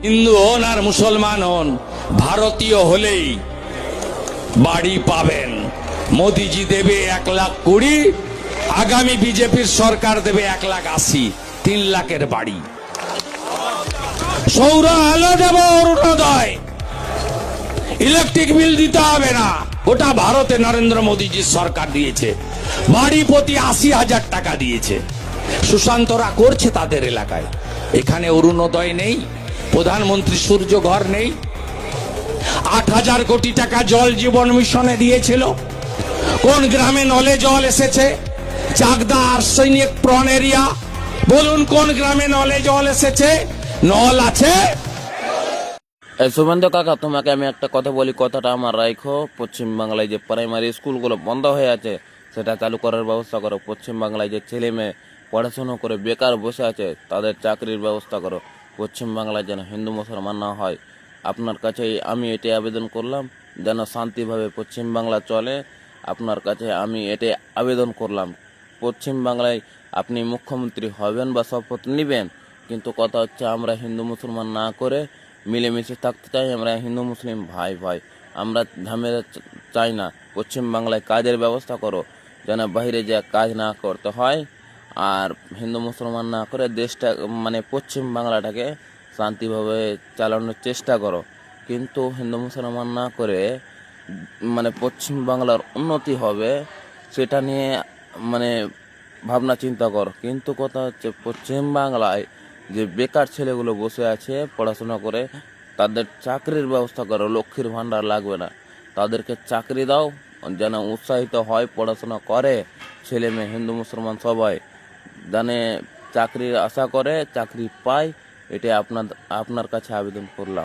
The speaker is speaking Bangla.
হিন্দু হন আর মুসলমান হন, ভারতীয় হলেই বাড়ি পাবেন। মোদিজি দেবে 1,20,000, আগামী বিজেপির সরকার দেবে 1,80,000, 3 লাখের বাড়ি। সৌর আলো দেব, অরুণোদয়, ইলেকট্রিক বিল দিতে হবে না। গোটা ভারতে নরেন্দ্র মোদীজির সরকার দিয়েছে, বাড়ি প্রতি 80,000 টাকা দিয়েছে। সুশান্তরা করছে তাদের এলাকায়। এখানে অরুণোদয় নেই, প্রধানমন্ত্রী সূর্য ঘর নেই। 8,000 কোটি টাকা জল জীবন মিশনে দিয়েছিল। কোন গ্রামে নলে জল এসেছে? চাকদা আর্সেনিক প্রন এরিয়া, বলুন কোন গ্রামে নলে জল এসেছে? নল আছে? শুভেন্দু কাকা, তোমাকে আমি একটা কথা বলি, কথাটা আমার রাখো। পশ্চিমবাংলায় যে প্রাইমারি স্কুলগুলো বন্ধ হয়ে আছে সেটা চালু করার ব্যবস্থা করো। পশ্চিমবাংলায় যে ছেলে মেয়ে পড়াশোনা করে বেকার বসে আছে তাদের চাকরির ব্যবস্থা করো। পশ্চিমবাংলায় যেন হিন্দু মুসলমান না হয়। আপনার কাছে আমি এটাই আবেদন করলাম, যেন শান্তিভাবে পশ্চিমবাংলা চলে। আপনার কাছে আমি এটাই আবেদন করলাম। পশ্চিমবাংলায় আপনি মুখ্যমন্ত্রী হবেন বা শপথ নেবেন, কিন্তু কথা হচ্ছে আমরা হিন্দু মুসলমান না করে মিলেমিশে থাকতে চাই। আমরা হিন্দু মুসলিম ভাই ভাই, আমরা ঝামেলা চাই না। পশ্চিমবাংলায় কাজের ব্যবস্থা করো, যেন বাইরে যে কাজ না করতে হয়। আর হিন্দু মুসলমান না করে দেশটা মানে পশ্চিম বাংলাটাকে শান্তিভাবে চালানোর চেষ্টা করো। কিন্তু হিন্দু মুসলমান না করে মানে পশ্চিম বাংলার উন্নতি হবে সেটা নিয়ে মানে ভাবনা চিন্তা করো। কিন্তু কথা হচ্ছে পশ্চিম বাংলায় যে বেকার ছেলেগুলো বসে আছে পড়াশোনা করে, তাদের চাকরির ব্যবস্থা করো। লক্ষ্মীর ভাণ্ডার লাগবে না, তাদেরকে চাকরি দাও, যেন উৎসাহিত হয়, পড়াশোনা করে। ছেলে মেয়ে হিন্দু মুসলমান সবাই জানে চাকরির আশা করে, চাকরি পায়। এটাই আপনার কাছে আবেদন করলাম।